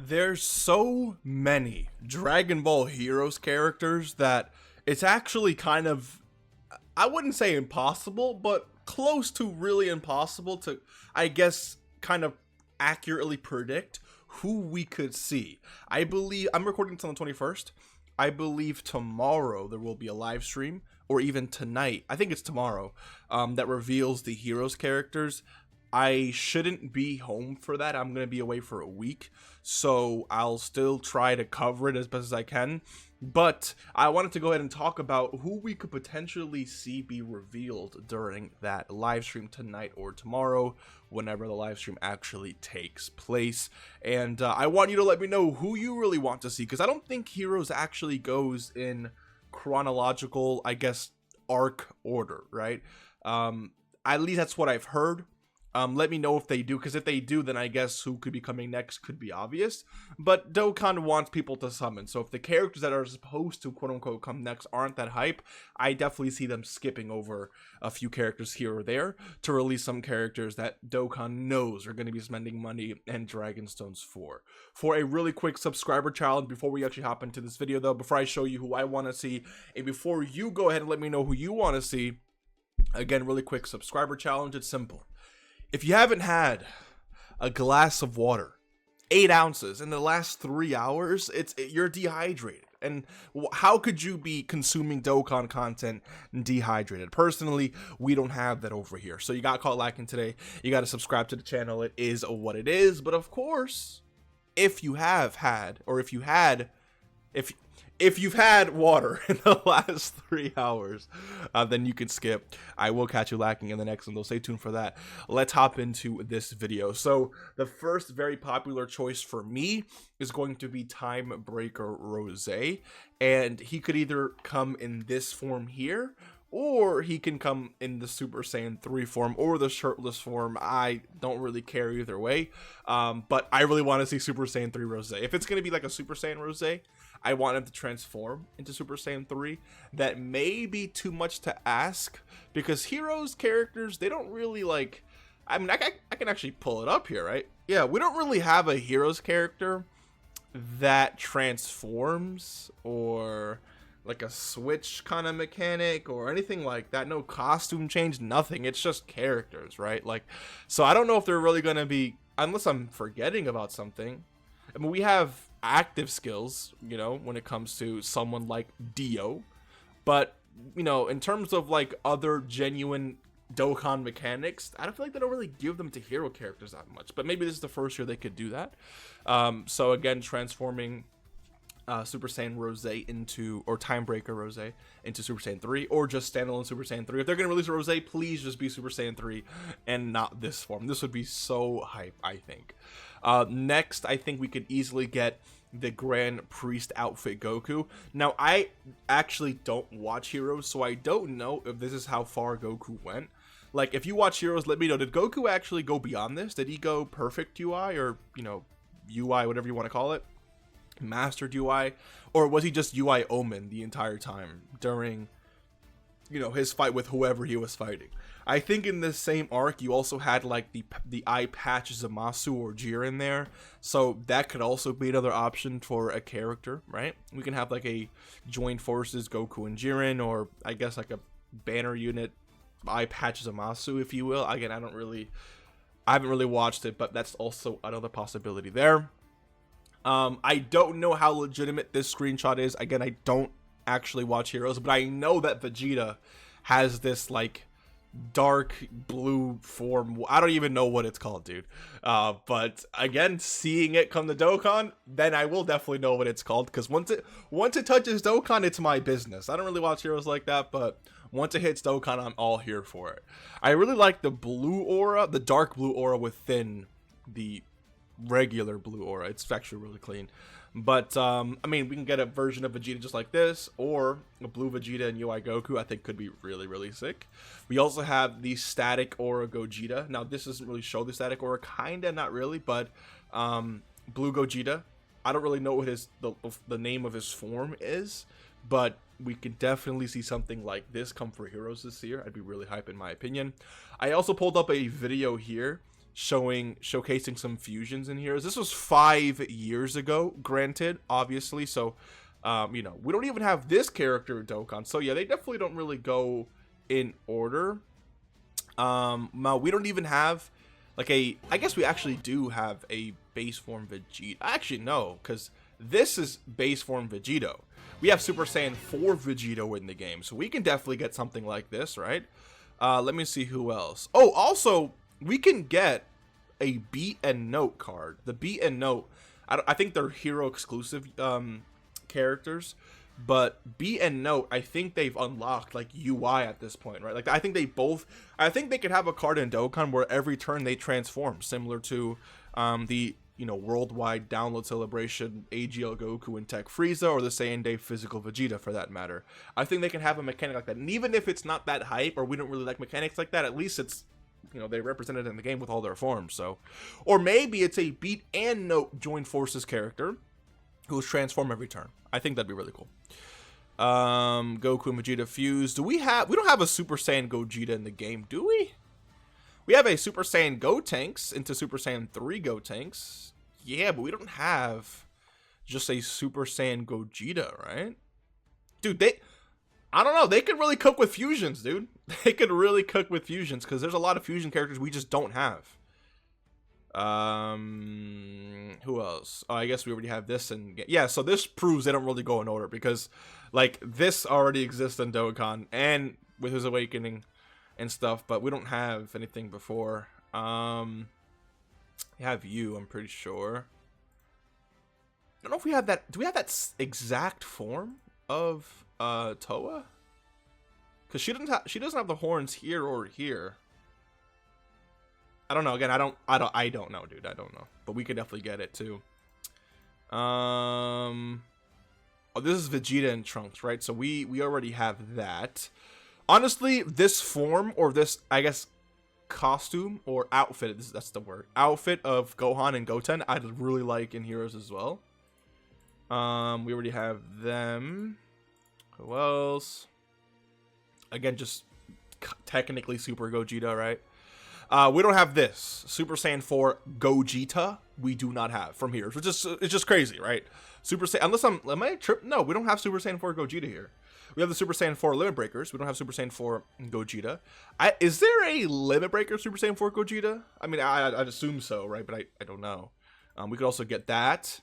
There's so many Dragon Ball Heroes characters that it's actually kind of, I wouldn't say impossible, but close to really impossible to, I guess, kind of accurately predict who we could see. I believe, I'm recording this on the 21st. I believe tomorrow there will be a live stream, or even tonight, I think it's tomorrow, that reveals the Heroes characters. I shouldn't be home for that. I'm going to be away for a week, so I'll still try to cover it as best as I can. But I wanted to go ahead and talk about who we could potentially see be revealed during that live stream tonight or tomorrow, whenever the live stream actually takes place. And I want you to let me know who you really want to see, because I don't think Heroes actually goes in chronological, I guess, arc order, right? At least that's what I've heard. Let me know if they do, because if they do, then I guess who could be coming next could be obvious. But Dokkan wants people to summon, so if the characters that are supposed to quote-unquote come next aren't that hype, I definitely see them skipping over a few characters here or there to release some characters that Dokkan knows are going to be spending money and Dragonstones for. For a really quick subscriber challenge, before we actually hop into this video though, before I show you who I want to see, and before you go ahead and let me know who you want to see, again, really quick subscriber challenge, it's simple. If you haven't had a glass of water, 8 ounces in the last 3 hours, you're dehydrated. And how could you be consuming Dokkan content dehydrated? Personally, we don't have that over here. So you got caught lacking today. You got to subscribe to the channel. It is what it is. But of course, if you have had, or if you've had water in the last 3 hours, then you can skip. I will catch you lacking in the next one, though. Stay tuned for that. Let's hop into this video. So the first very popular choice for me is going to be Time Breaker Rose, and he could either come in this form here, or he can come in the Super Saiyan 3 form or the shirtless form. I don't really care either way, but I really want to see Super Saiyan 3 Rose. If it's going to be like a Super Saiyan Rose, I want him to transform into Super Saiyan 3. That may be too much to ask, because Heroes characters, they don't really like, I mean, I can actually pull it up here, right? Yeah, we don't really have a Heroes character that transforms, or like a switch kind of mechanic or anything like that. No costume change, nothing. It's just characters, right? Like, so I don't know if they're really going to be, unless I'm forgetting about something. I mean, we have active skills, you know, when it comes to someone like Dio, but, you know, in terms of like other genuine Dokkan mechanics, I don't feel like they don't really give them to hero characters that much, but maybe this is the first year they could do that. So again, transforming Super Saiyan Rose into, or Time Breaker Rose into Super Saiyan 3, or just standalone Super Saiyan 3. If they're going to release a Rose, please just be Super Saiyan 3 and not this form. This would be so hype, I think. Next, I think we could easily get the Grand Priest outfit Goku. Now, I actually don't watch Heroes, so I don't know if this is how far Goku went. Like, if you watch Heroes, let me know. Did Goku actually go beyond this? Did he go perfect UI, or, you know, UI, whatever you want to call it? Mastered UI, or was he just UI Omen the entire time during, you know, his fight with whoever he was fighting? I think in this same arc you also had like the eye patch Zamasu or Jiren there, so that could also be another option for a character, right? We can have like a joint forces Goku and Jiren, or I guess like a banner unit eye patch Zamasu, if you will. Again, I haven't really watched it, but that's also another possibility there. I don't know how legitimate this screenshot is. Again, I don't actually watch Heroes, but I know that Vegeta has this like dark blue form. I don't even know what it's called, dude. But again, seeing it come to Dokkan, then I will definitely know what it's called, because once it touches Dokkan, it's my business. I don't really watch Heroes like that, but once it hits Dokkan, I'm all here for it. I really like the blue aura, the dark blue aura within the regular blue aura. It's actually really clean. But I mean, we can get a version of Vegeta just like this, or a blue Vegeta and UI Goku. I think could be really, really sick. We also have the static aura Gogeta. Now this doesn't really show the static aura, kinda, not really, but blue Gogeta, I don't really know what the name of his form is, but we could definitely see something like this come for Heroes this year. I'd be really hype in my opinion. I also pulled up a video here showcasing some fusions in here. This was 5 years ago, granted, obviously. So, you know, we don't even have this character in Dokkan. So yeah, they definitely don't really go in order. Now we don't even have like I guess we actually do have a base form Vegeta. Actually, no, because this is base form Vegito. We have Super Saiyan 4 Vegito in the game, so we can definitely get something like this, right? Let me see who else. Oh, also, we can get a Beat and Note card. The Beat and Note, I think they're hero exclusive characters, but Beat and Note, I think they've unlocked like UI at this point, right? Like I think they could have a card in Dokkan where every turn they transform, similar to the worldwide download celebration AGL Goku and Tech Frieza, or the Saiyan Day physical Vegeta for that matter. I think they can have a mechanic like that, and even if it's not that hype or we don't really like mechanics like that, at least it's, they represent it in the game with all their forms. So, or maybe it's a Beat and Note joined forces character who's transform every turn. I think that'd be really cool. Goku and Vegeta fused. We don't have a Super Saiyan Gogeta in the game, do we? We have a Super Saiyan Gotenks into Super Saiyan 3 Gotenks. Yeah, but we don't have just a Super Saiyan Gogeta, right? Dude, I don't know. They could really cook with fusions, dude. They could really cook with fusions because there's a lot of fusion characters we just don't have. Who else? Oh, I guess we already have this, and yeah, so this proves they don't really go in order because like this already exists in Dokkan and with his awakening and stuff, but we don't have anything before. We have you, I'm pretty sure. I don't know if we have that. Do we have that exact form of Toa? Because she doesn't have the horns here or here. I don't know. Again, I don't know, dude. I don't know. But we could definitely get it too. Oh, this is Vegeta and Trunks, right? So we already have that. Honestly, this form, or this, I guess, costume or outfit, that's the word, outfit of Gohan and Goten, I'd really like in Heroes as well. We already have them. Who else? Again, just technically Super Gogeta, right? We don't have this Super Saiyan 4 Gogeta. We do not have from here, which is it's just crazy, right? Super Saiyan, unless am I tripping? No, we don't have Super Saiyan 4 Gogeta here. We have the Super Saiyan 4 Limit Breakers. We don't have Super Saiyan 4 Gogeta. Is there a Limit Breaker Super Saiyan 4 Gogeta? I mean, I'd assume so, right? But I don't know. We could also get that.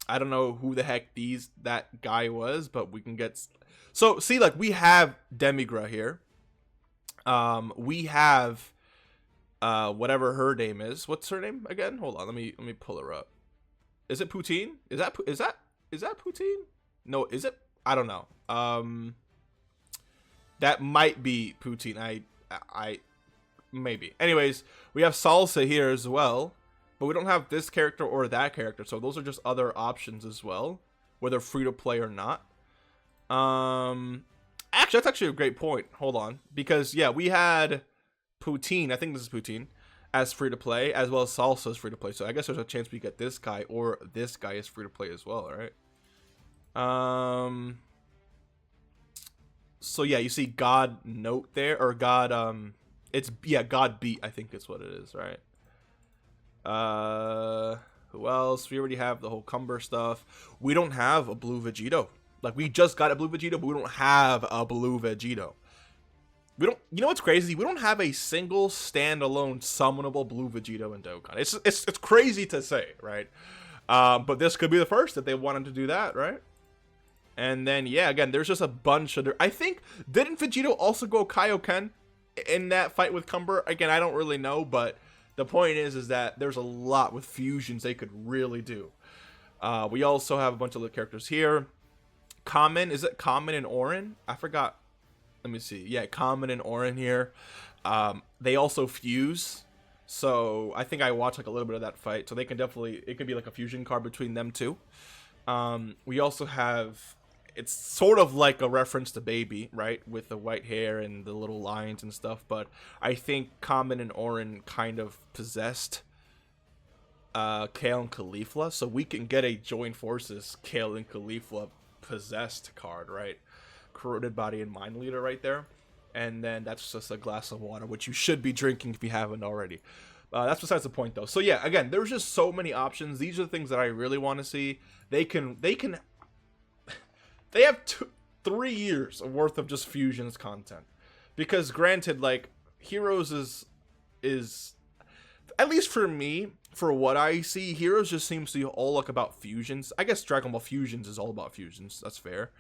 I don't know who the heck that guy was, but we can get. So see, like we have Demigra here. We have whatever her name is. What's her name again? Hold on, let me pull her up. Is it Poutine? Is that Poutine? No, is it? I don't know. That might be Poutine. I maybe. Anyways, we have Salsa here as well, but we don't have this character or that character. So those are just other options as well, whether free to play or not. Actually, that's actually a great point. Hold on, because yeah, we had Poutine. I think this is Poutine as free to play, as well as Salsa is free to play. So I guess there's a chance we get this guy or this guy is free to play as well. All right. So yeah, you see God Note there, or God, it's, yeah, God Beat, I think is what it is, right? Who else? We already have the whole Cumber stuff. We don't have a blue Vegito. Like, we just got a blue Vegito, but we don't have a blue Vegito. We don't, you know what's crazy? We don't have a single standalone summonable blue Vegito in Dokkan. It's crazy to say, right? But this could be the first if they wanted to do that, right? And then, yeah, again, there's just a bunch of... I think, didn't Vegito also go Kaioken in that fight with Cumber? Again, I don't really know, but the point is that there's a lot with fusions they could really do. We also have a bunch of other characters here. Common, is it Common and Orin? I forgot. Let me see. Yeah, Common and Orin here. They also fuse. So I think I watched like a little bit of that fight. So they can definitely... It could be like a fusion card between them two. We also have... It's sort of like a reference to Baby, right? With the white hair and the little lines and stuff. But I think Common and Orin kind of possessed Kale and Caulifla. So we can get a Joint Forces Kale and Caulifla possessed card, right? Corroded Body and Mind Leader right there. And then that's just a glass of water, which you should be drinking if you haven't already. That's besides the point, though. So yeah, again, there's just so many options. These are the things that I really want to see. They have 3 years worth of just fusions content, because granted, like, Heroes is at least for me, for what I see, Heroes just seems to be all like about fusions. I guess Dragon Ball Fusions is all about fusions. That's fair.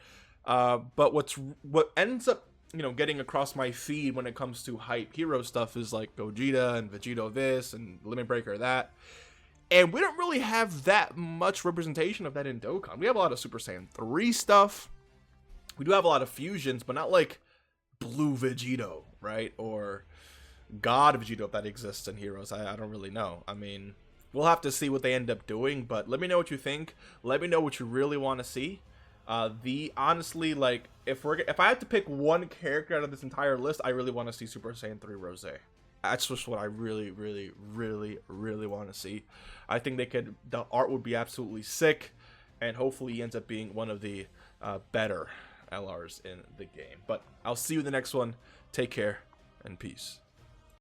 But what ends up, you know, getting across my feed when it comes to hype hero stuff is like Gogeta and Vegito this and Limit Breaker that. And we don't really have that much representation of that in Dokkan. We have a lot of Super Saiyan 3 stuff. We do have a lot of fusions, but not like Blue Vegito, right? Or God Vegito, if that exists in Heroes. I don't really know. I mean, we'll have to see what they end up doing, but let me know what you think. Let me know what you really want to see. Honestly, like, if I had to pick one character out of this entire list, I really want to see Super Saiyan 3 Rose. That's just what I really want to see. I think the art would be absolutely sick, and hopefully he ends up being one of the better LRs in the game. But I'll see you in the next one. Take care and peace.